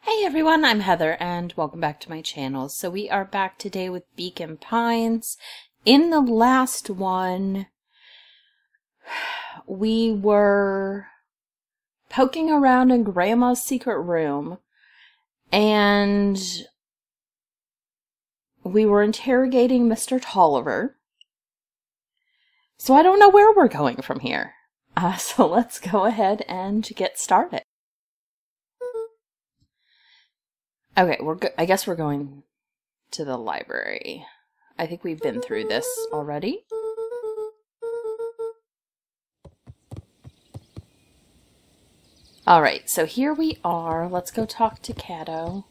Hey everyone, I'm Heather and welcome back to my channel. So we are back today with Beacon Pines. In the last one, we were poking around in Grandma's secret room and we were interrogating Mr. Tolliver. So I don't know where we're going from here. So let's go ahead and get started. Okay, I guess we're going to the library. I think we've been through this already. Alright, so here we are. Let's go talk to Cato.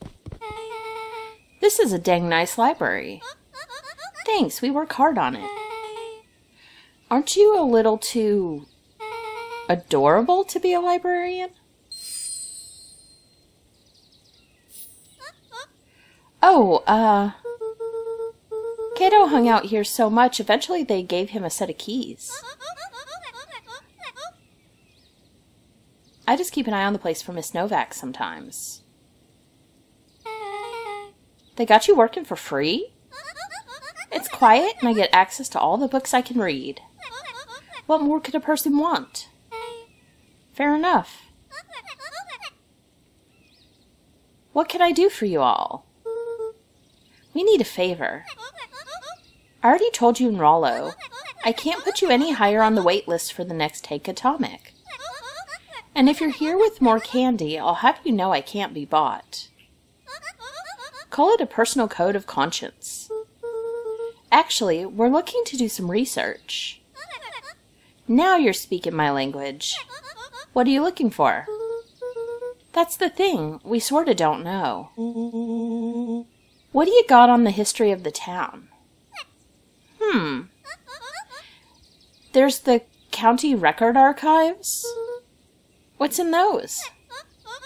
This is a dang nice library. Thanks, we work hard on it. Aren't you a little too adorable to be a librarian? Oh, Cato hung out here so much, eventually they gave him a set of keys. I just keep an eye on the place for Miss Novak sometimes. They got you working for free? It's quiet and I get access to all the books I can read. What more could a person want? Fair enough. What can I do for you all? We need a favor. I already told you in Rollo. I can't put you any higher on the wait list for the next Take Atomic. And if you're here with more candy, I'll have you know I can't be bought. Call it a personal code of conscience. Actually, we're looking to do some research. Now you're speaking my language. What are you looking for? That's the thing, we sorta don't know. What do you got on the history of the town? There's the county record archives. What's in those?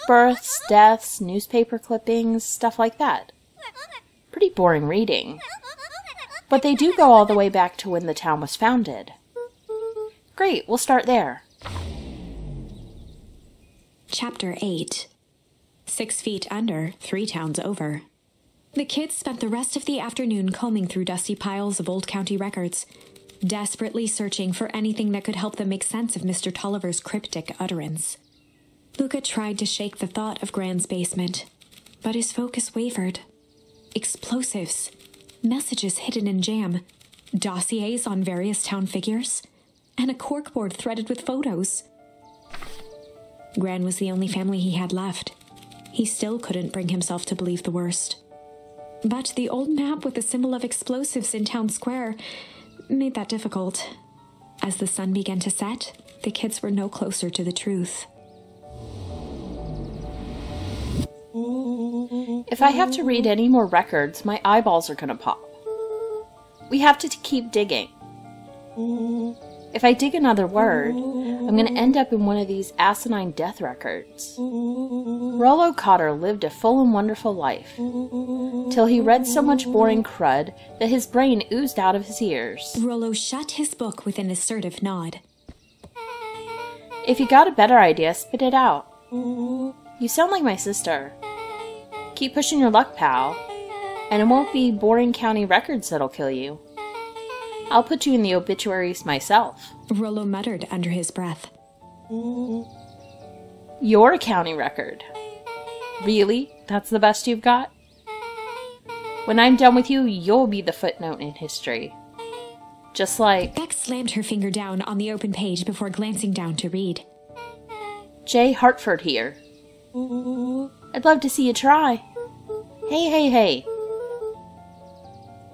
Births, deaths, newspaper clippings, stuff like that. Pretty boring reading. But they do go all the way back to when the town was founded. Great, we'll start there. Chapter 8. 6 feet under, 3 towns over. The kids spent the rest of the afternoon combing through dusty piles of old county records, desperately searching for anything that could help them make sense of Mr. Tolliver's cryptic utterance. Luca tried to shake the thought of Gran's basement, but his focus wavered. Explosives, messages hidden in jam, dossiers on various town figures, and a corkboard threaded with photos. Gran was the only family he had left. He still couldn't bring himself to believe the worst. But the old map with the symbol of explosives in town square made that difficult. As the sun began to set, the kids were no closer to the truth. If I have to read any more records, my eyeballs are gonna pop. We have to keep digging. If I dig another word, I'm gonna end up in one of these asinine death records. Rollo Cotter lived a full and wonderful life, till he read so much boring crud that his brain oozed out of his ears. Rollo shut his book with an assertive nod. If you got a better idea, spit it out. You sound like my sister. Keep pushing your luck, pal, and it won't be boring county records that'll kill you. I'll put you in the obituaries myself. Rollo muttered under his breath. You're a county record. Really? That's the best you've got? When I'm done with you, you'll be the footnote in history. Just like... Beck slammed her finger down on the open page before glancing down to read. J. Hartford here. I'd love to see you try. Hey.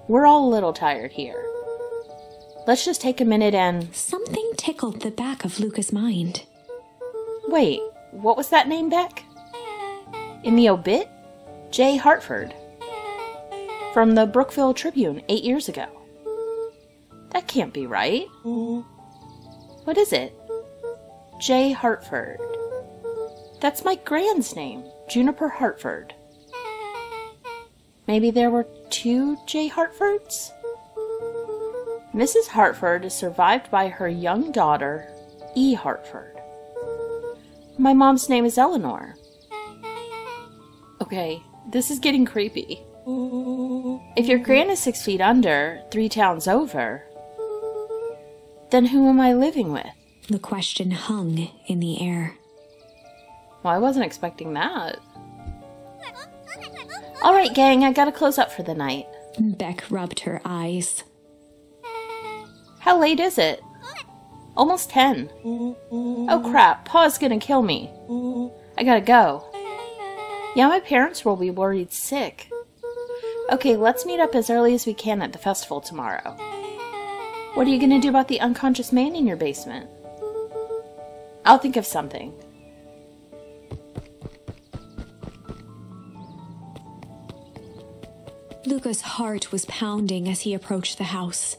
We're all a little tired here. Let's just take a minute and... Something tickled the back of Luca's mind. Wait, what was that name, Beck? In the obit? J. Hartford. From the Brookville Tribune 8 years ago. That can't be right. What is it? J. Hartford. That's my Gran's name, Juniper Hartford. Maybe there were 2 J. Hartfords? Mrs. Hartford is survived by her young daughter, E. Hartford. My mom's name is Eleanor. Okay, this is getting creepy. If your gran is 6 feet under, 3 towns over, then who am I living with? The question hung in the air. Well, I wasn't expecting that. Alright, gang, I gotta close up for the night. Beck rubbed her eyes. How late is it? Almost 10. Oh crap, Pa's gonna kill me. I gotta go. Yeah, my parents will be worried sick. Okay, let's meet up as early as we can at the festival tomorrow. What are you gonna do about the unconscious man in your basement? I'll think of something. Luca's heart was pounding as he approached the house.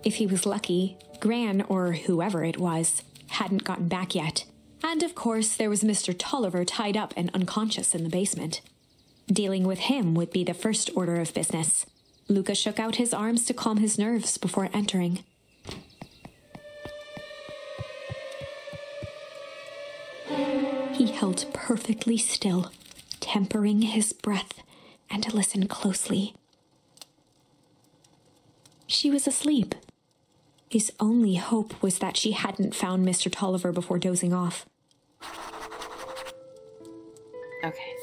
If he was lucky, Gran, or whoever it was, hadn't gotten back yet. And of course, there was Mr. Tolliver tied up and unconscious in the basement. Dealing with him would be the first order of business. Luca shook out his arms to calm his nerves before entering. He held perfectly still, tempering his breath, and listened closely. She was asleep. His only hope was that she hadn't found Mr. Tolliver before dozing off. Okay.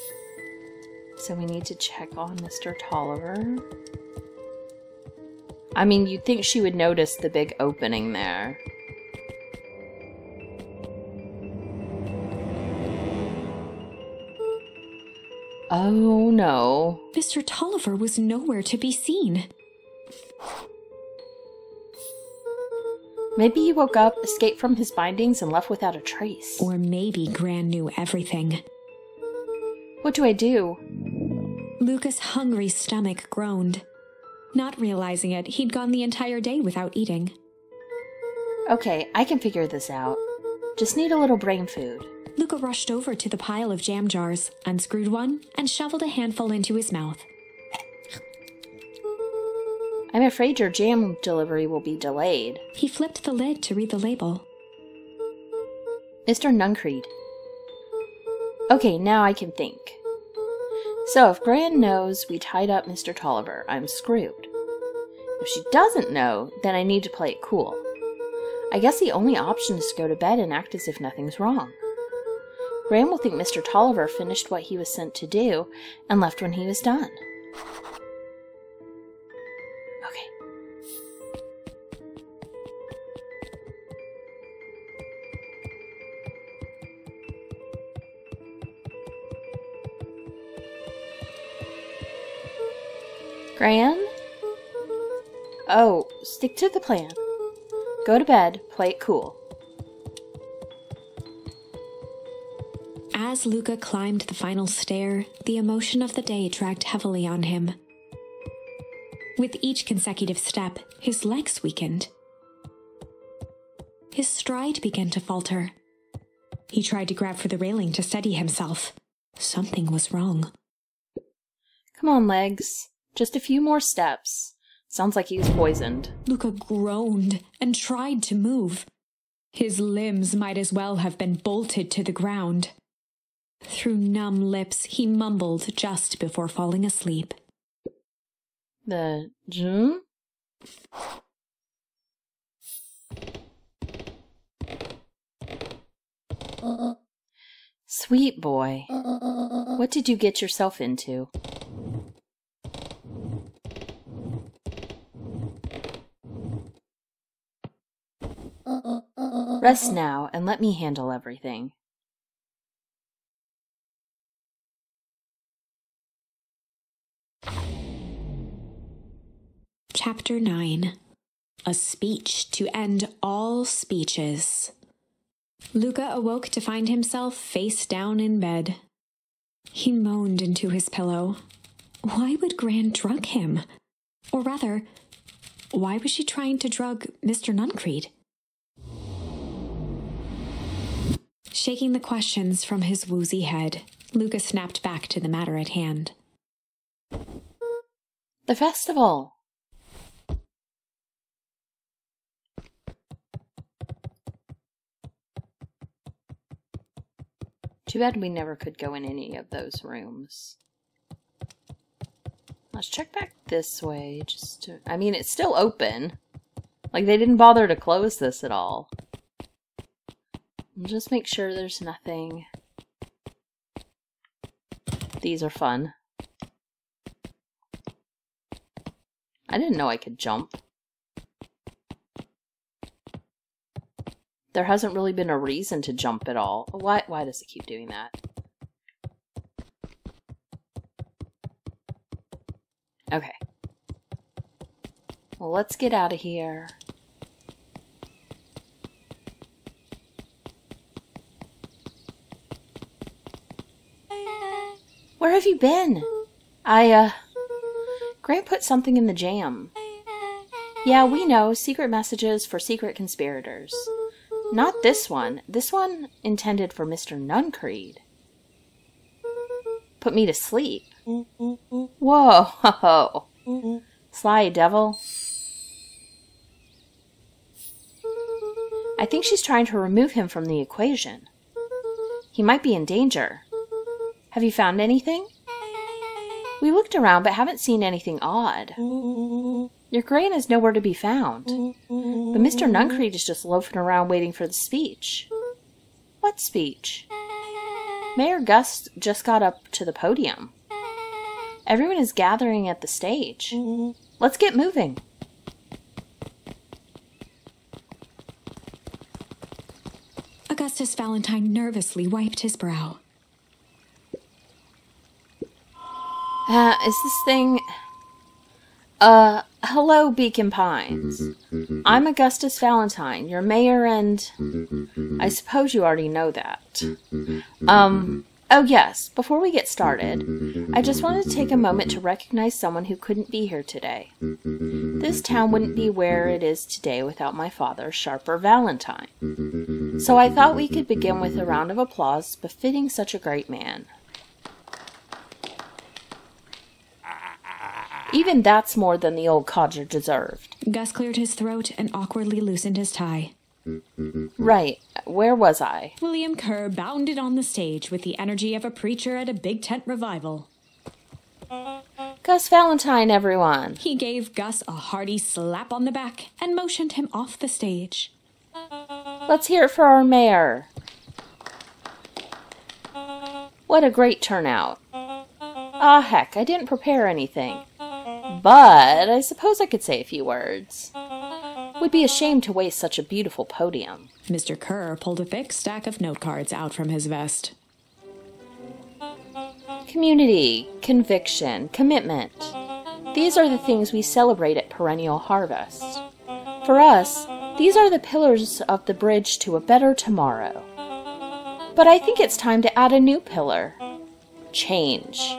So we need to check on Mr. Tolliver. I mean, you'd think she would notice the big opening there. Oh no. Mr. Tolliver was nowhere to be seen. Maybe he woke up, escaped from his bindings, and left without a trace. Or maybe Gran knew everything. What do I do? Luca's hungry stomach groaned. Not realizing it, he'd gone the entire day without eating. Okay, I can figure this out. Just need a little brain food. Luca rushed over to the pile of jam jars, unscrewed one, and shoveled a handful into his mouth. I'm afraid your jam delivery will be delayed. He flipped the lid to read the label. Mr. Nuncreed. Okay, now I can think. So if Gran knows we tied up Mr. Tolliver, I'm screwed. If she doesn't know, then I need to play it cool. I guess the only option is to go to bed and act as if nothing's wrong. Gran will think Mr. Tolliver finished what he was sent to do and left when he was done. Okay. Gran? Oh, stick to the plan. Go to bed, play it cool. As Luca climbed the final stair, the emotion of the day dragged heavily on him. With each consecutive step, his legs weakened. His stride began to falter. He tried to grab for the railing to steady himself. Something was wrong. Come on, legs. Just a few more steps. Sounds like he was poisoned. Luca groaned and tried to move. His limbs might as well have been bolted to the ground. Through numb lips, he mumbled just before falling asleep. The June? Sweet boy. What did you get yourself into? Rest now and let me handle everything. Chapter 9. A speech to end all speeches. Luca awoke to find himself face down in bed. He moaned into his pillow. Why would Gran drug him? Or rather, why was she trying to drug Mr. Nuncreed? Shaking the questions from his woozy head, Luca snapped back to the matter at hand. The festival! Too bad we never could go in any of those rooms. Let's check back this way. I mean, it's still open. Like, they didn't bother to close this at all. Just make sure there's nothing. These are fun. I didn't know I could jump. There hasn't really been a reason to jump at all. Why does it keep doing that? Okay. Well, let's get out of here. Where have you been? Grant put something in the jam. Yeah, we know. Secret messages for secret conspirators. Not this one. This one intended for Mr. Nuncreed. Put me to sleep. Whoa. Sly devil. I think she's trying to remove him from the equation. He might be in danger. Have you found anything? We looked around but haven't seen anything odd. Your Grant is nowhere to be found. But Mr. Nuncreed is just loafing around waiting for the speech. What speech? Mayor Gus just got up to the podium. Everyone is gathering at the stage. Let's get moving. Augustus Valentine nervously wiped his brow. Is this thing... hello, Beacon Pines. I'm Augustus Valentine, your mayor, and... I suppose you already know that. Oh yes, before we get started, I just wanted to take a moment to recognize someone who couldn't be here today. This town wouldn't be where it is today without my father, Sharper Valentine. So I thought we could begin with a round of applause befitting such a great man. Even that's more than the old codger deserved. Gus cleared his throat and awkwardly loosened his tie. Right. Where was I? William Kerr bounded on the stage with the energy of a preacher at a big tent revival. Gus Valentine, everyone. He gave Gus a hearty slap on the back and motioned him off the stage. Let's hear it for our mayor. What a great turnout. Ah, heck, I didn't prepare anything. But I suppose I could say a few words. Would be ashamed to waste such a beautiful podium. Mr. Kerr pulled a thick stack of note cards out from his vest. Community, conviction, commitment. These are the things we celebrate at Perennial Harvest. For us, these are the pillars of the bridge to a better tomorrow. But I think it's time to add a new pillar. Change.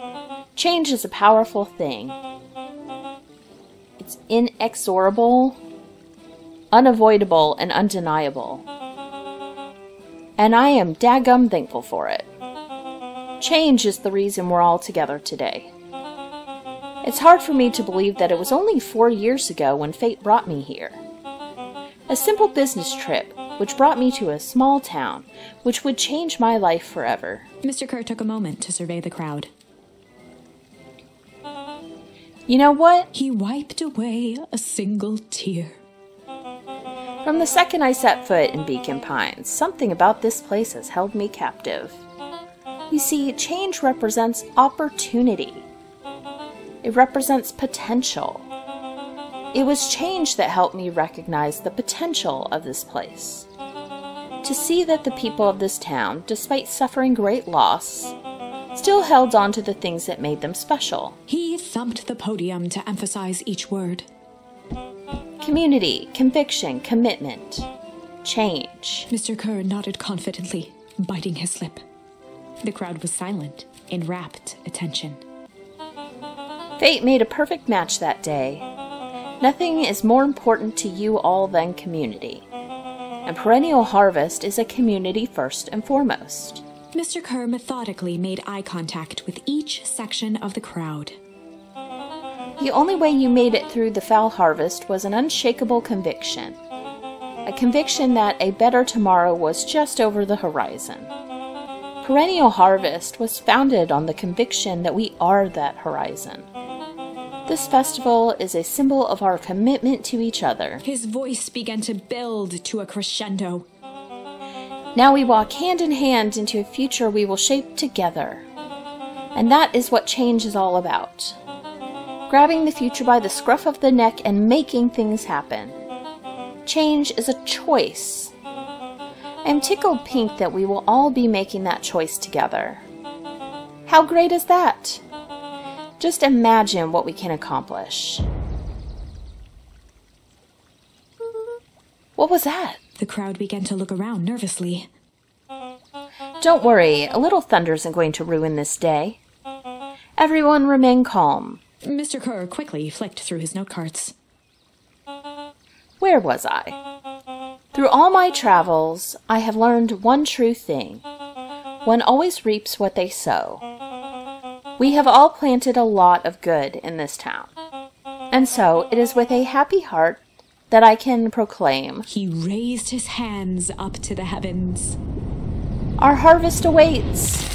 Change is a powerful thing. It's inexorable, unavoidable, and undeniable. And I am daggum thankful for it. Change is the reason we're all together today. It's hard for me to believe that it was only 4 years ago when fate brought me here. A simple business trip, which brought me to a small town, which would change my life forever. Mr. Kerr took a moment to survey the crowd. You know what? He wiped away a single tear. From the second I set foot in Beacon Pines, something about this place has held me captive. You see, change represents opportunity. It represents potential. It was change that helped me recognize the potential of this place. To see that the people of this town, despite suffering great loss, still held on to the things that made them special. He thumped the podium to emphasize each word. Community, conviction, commitment, change. Mr. Kerr nodded confidently, biting his lip. The crowd was silent, in rapt attention. Fate made a perfect match that day. Nothing is more important to you all than community. And Perennial Harvest is a community first and foremost. Mr. Kerr methodically made eye contact with each section of the crowd. The only way you made it through the foul harvest was an unshakable conviction. A conviction that a better tomorrow was just over the horizon. Perennial Harvest was founded on the conviction that we are that horizon. This festival is a symbol of our commitment to each other. His voice began to build to a crescendo. Now we walk hand in hand into a future we will shape together. And that is what change is all about. Grabbing the future by the scruff of the neck and making things happen. Change is a choice. I am tickled pink that we will all be making that choice together. How great is that? Just imagine what we can accomplish. What was that? The crowd began to look around nervously. Don't worry, a little thunder isn't going to ruin this day. Everyone remain calm. Mr. Kerr quickly flicked through his note cards. Where was I? Through all my travels, I have learned one true thing. One always reaps what they sow. We have all planted a lot of good in this town. And so it is with a happy heart that I can proclaim. He raised his hands up to the heavens. Our harvest awaits.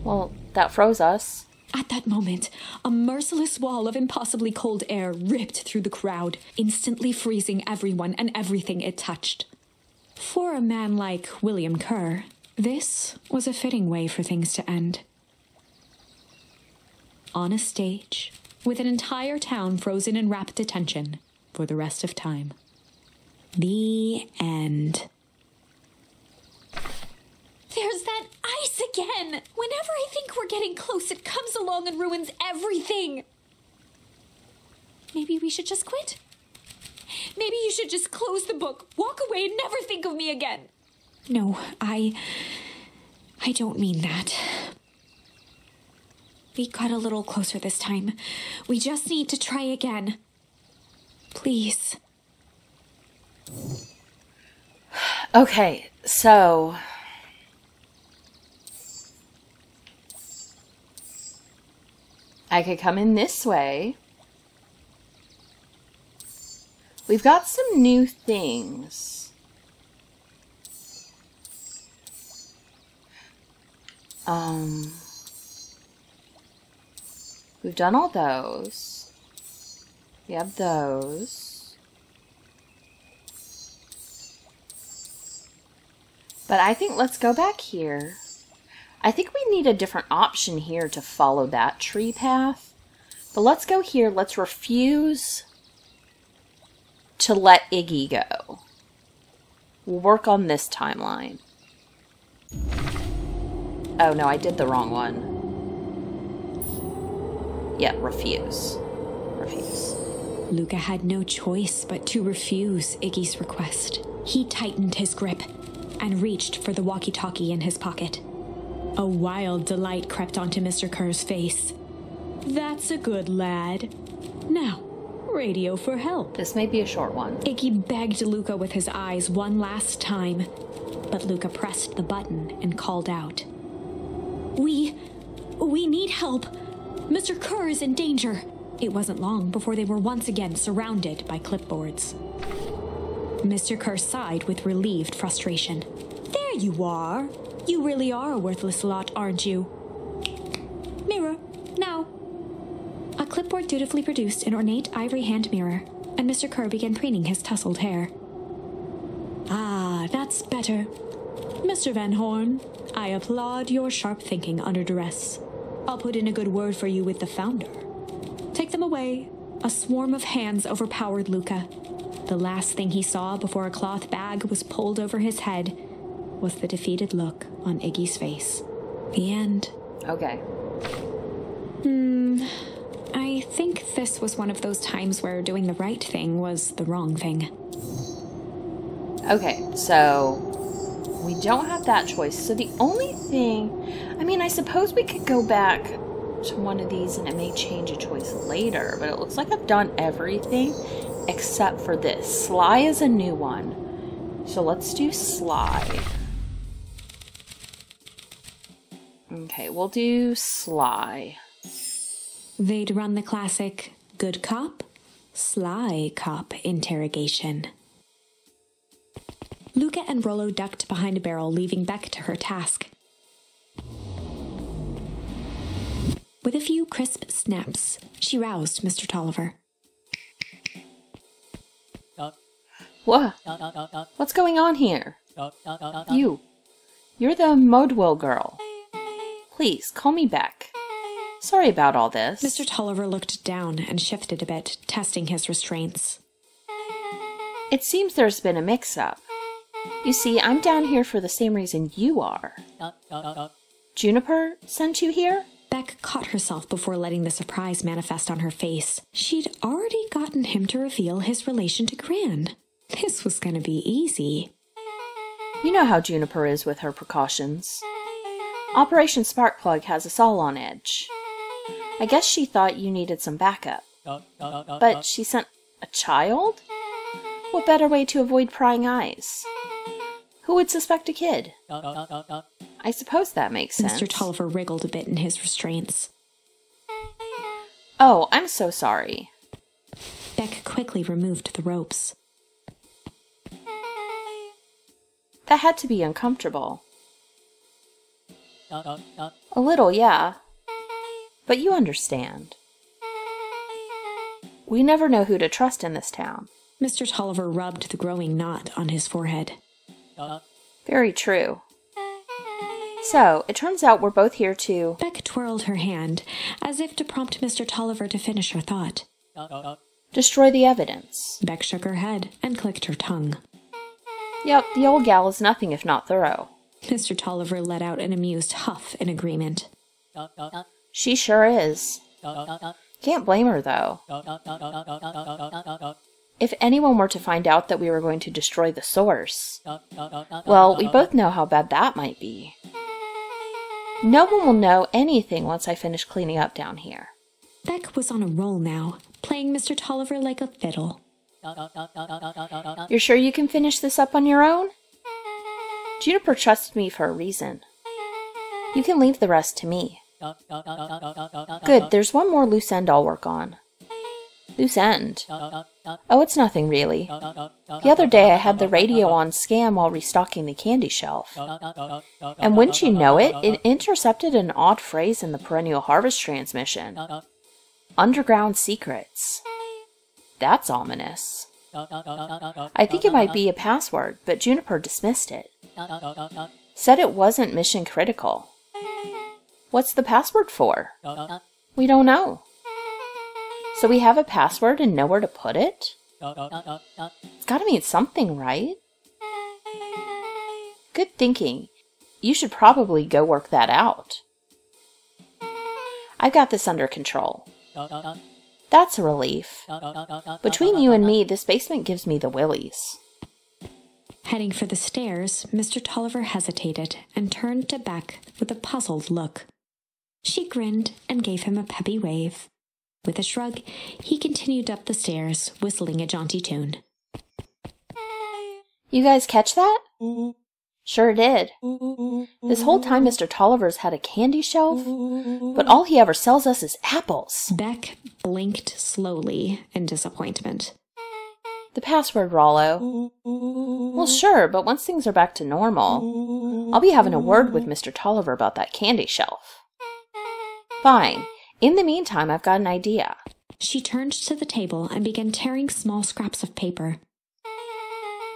Well, that froze us. At that moment, a merciless wall of impossibly cold air ripped through the crowd, instantly freezing everyone and everything it touched. For a man like William Kerr, this was a fitting way for things to end. On a stage, with an entire town frozen in rapt attention for the rest of time. The end. There's that ice again! Whenever I think we're getting close, it comes along and ruins everything! Maybe we should just quit? Maybe you should just close the book, walk away, and never think of me again. No, I don't mean that. We got a little closer this time. We just need to try again. Please. Okay, so... I could come in this way. We've got some new things. We've done all those. We have those. But I think let's go back here. I think we need a different option here to follow that tree path. But let's go here. Let's refuse to let Iggy go. We'll work on this timeline. Oh no, I did the wrong one. Yeah, refuse. Refuse. Luca had no choice but to refuse Iggy's request. He tightened his grip and reached for the walkie-talkie in his pocket. A wild delight crept onto Mr. Kerr's face. That's a good lad. Now, radio for help. This may be a short one. Iggy begged Luca with his eyes one last time, but Luca pressed the button and called out. We need help. Mr. Kerr is in danger. It wasn't long before they were once again surrounded by clipboards. Mr. Kerr sighed with relieved frustration. There you are. You really are a worthless lot, aren't you? Mirror, now. A clipboard dutifully produced an ornate ivory hand mirror, and Mr. Kerr began preening his tousled hair. Ah, that's better. Mr. Van Horn, I applaud your sharp thinking under duress. I'll put in a good word for you with the founder. Take them away. A swarm of hands overpowered Luca. The last thing he saw before a cloth bag was pulled over his head was the defeated look on Iggy's face. The end. Okay. I think this was one of those times where doing the right thing was the wrong thing. Okay, so we don't have that choice. So the only thing, I mean, I suppose we could go back to one of these and it may change a choice later, but it looks like I've done everything except for this. Sly is a new one. So let's do Sly. Okay, we'll do Sly. They'd run the classic good cop, sly cop interrogation. Luca and Rollo ducked behind a barrel, leaving Beck to her task. With a few crisp snaps, she roused Mr. Tolliver. What? What's going on here? You're the Modwell girl. Please, call me Beck. Sorry about all this. Mr. Tolliver looked down and shifted a bit, testing his restraints. It seems there's been a mix-up. You see, I'm down here for the same reason you are. Juniper sent you here? Beck caught herself before letting the surprise manifest on her face. She'd already gotten him to reveal his relation to Gran. This was going to be easy. You know how Juniper is with her precautions. Operation Sparkplug has us all on edge. I guess she thought you needed some backup. But she sent a child? What better way to avoid prying eyes? Who would suspect a kid? I suppose that makes sense. Mr. Tolliver wriggled a bit in his restraints. Oh, I'm so sorry. Beck quickly removed the ropes. That had to be uncomfortable. A little, yeah. But you understand. We never know who to trust in this town. Mr. Tolliver rubbed the growing knot on his forehead. Very true. So, it turns out we're both here to... Beck twirled her hand, as if to prompt Mr. Tolliver to finish her thought. destroy the evidence. Beck shook her head and clicked her tongue. Yep, the old gal is nothing if not thorough. Mr. Tolliver let out an amused huff in agreement. She sure is. Can't blame her, though. If anyone were to find out that we were going to destroy the source, well, we both know how bad that might be. No one will know anything once I finish cleaning up down here. Beck was on a roll now, playing Mr. Tolliver like a fiddle. You're sure you can finish this up on your own? Juniper trusted me for a reason. You can leave the rest to me. Good, there's one more loose end I'll work on. Loose end? Oh, it's nothing really. The other day I had the radio on scam while restocking the candy shelf. And wouldn't you know it, it intercepted an odd phrase in the Perennial Harvest transmission. Underground secrets. That's ominous. I think it might be a password, but Juniper dismissed it. Said it wasn't mission critical. What's the password for? We don't know. So we have a password and nowhere to put it? It's gotta mean something, right? Good thinking. You should probably go work that out. I've got this under control. That's a relief. Between you and me, this basement gives me the willies. Heading for the stairs, Mr. Tolliver hesitated and turned to Beck with a puzzled look. She grinned and gave him a peppy wave. With a shrug, he continued up the stairs, whistling a jaunty tune. You guys catch that? Sure did. This whole time Mr. Tolliver's had a candy shelf, but all he ever sells us is apples. Beck blinked slowly in disappointment. The password, Rollo. Well, sure, but once things are back to normal, I'll be having a word with Mr. Tolliver about that candy shelf. Fine. In the meantime, I've got an idea. She turned to the table and began tearing small scraps of paper.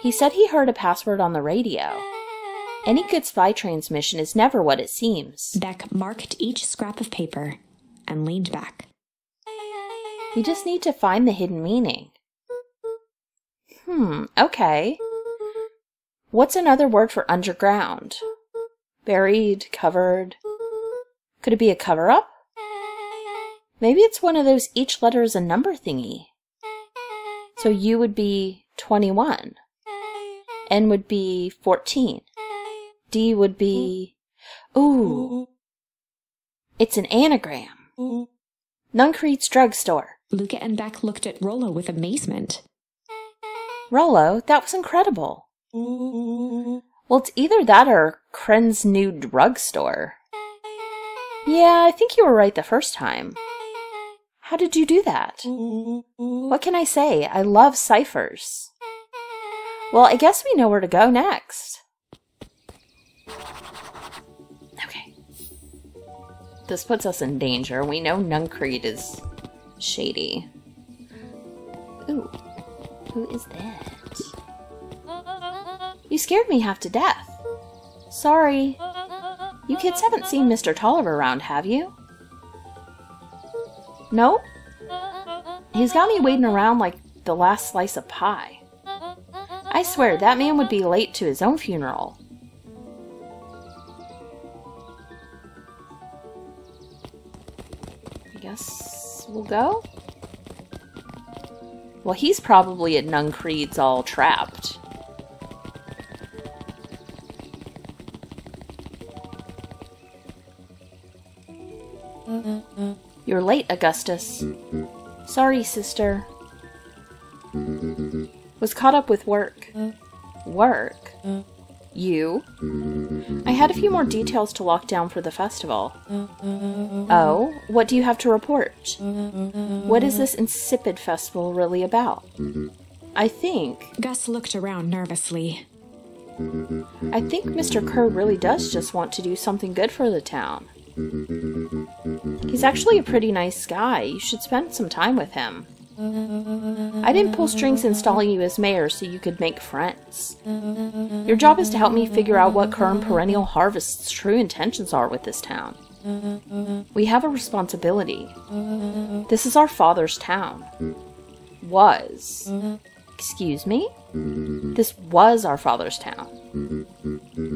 He said he heard a password on the radio. Any good spy transmission is never what it seems. Beck marked each scrap of paper and leaned back. We just need to find the hidden meaning. Okay. What's another word for underground? Buried, covered. Could it be a cover-up? Maybe it's one of those each letter is a number thingy. So U would be 21. N would be 14. D would be... Ooh. It's an anagram. Nuncrete's drugstore. Luca and Beck looked at Rollo with amazement. Rollo, that was incredible. Well, it's either that or Kren's new drugstore. Yeah, I think you were right the first time. How did you do that? What can I say? I love ciphers. Well, I guess we know where to go next. Okay. this puts us in danger. We know Nuncreed is shady. Ooh, who is that? You scared me half to death. Sorry. You kids haven't seen Mr. Tolliver around, have you? No? He's got me waiting around like the last slice of pie. I swear, that man would be late to his own funeral. I guess we'll go? Well, he's probably at Nuncreed's all trapped. You're late, Augustus. Sorry, sister. Was caught up with work. Work? You? I had a few more details to lock down for the festival. Oh? What do you have to report? What is this insipid festival really about? I think... Gus looked around nervously. I think Mr. Kerr really does just want to do something good for the town. He's actually a pretty nice guy. You should spend some time with him. I didn't pull strings installing you as mayor so you could make friends. Your job is to help me figure out what Kerr Perennial Harvest's true intentions are with this town. We have a responsibility. This is our father's town. Was. Excuse me? This was our father's town.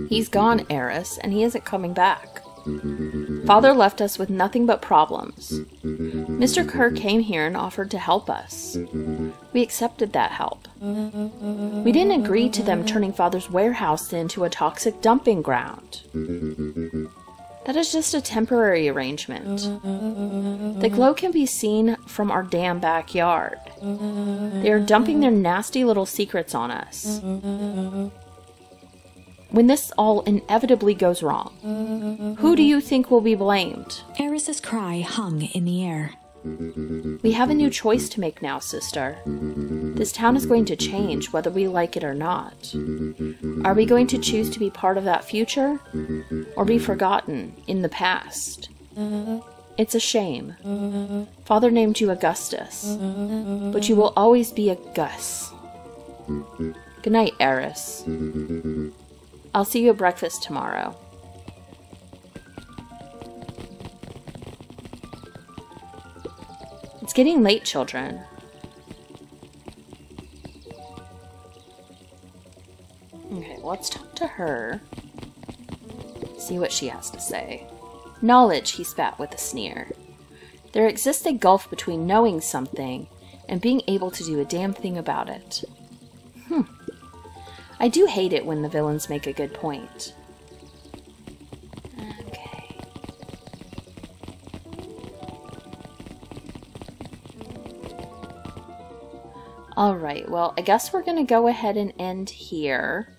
He's gone, Eris, and he isn't coming back. Father left us with nothing but problems. Mr. Kerr came here and offered to help us. We accepted that help. We didn't agree to them turning Father's warehouse into a toxic dumping ground. That is just a temporary arrangement. The glow can be seen from our damn backyard. They are dumping their nasty little secrets on us. When this all inevitably goes wrong, who do you think will be blamed? Eris's cry hung in the air. We have a new choice to make now, sister. This town is going to change, whether we like it or not. Are we going to choose to be part of that future, or be forgotten in the past? It's a shame. Father named you Augustus, but you will always be a Gus. Good night, Eris. I'll see you at breakfast tomorrow. It's getting late, children. Okay, let's talk to her. See what she has to say. Knowledge, he spat with a sneer. There exists a gulf between knowing something and being able to do a damn thing about it. I do hate it when the villains make a good point. Okay. Alright, well, I guess we're gonna go ahead and end here.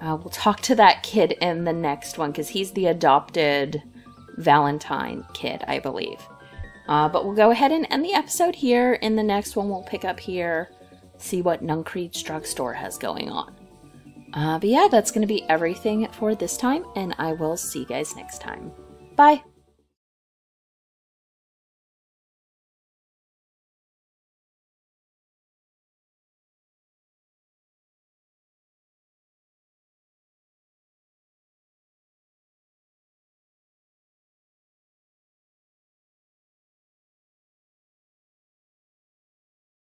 We'll talk to that kid in the next one, because he's the adopted Valentine kid, I believe. But we'll go ahead and end the episode here. In the next one, we'll pick up here, see what Nuncreed's drugstore has going on. But yeah, that's going to be everything for this time, and I will see you guys next time. Bye!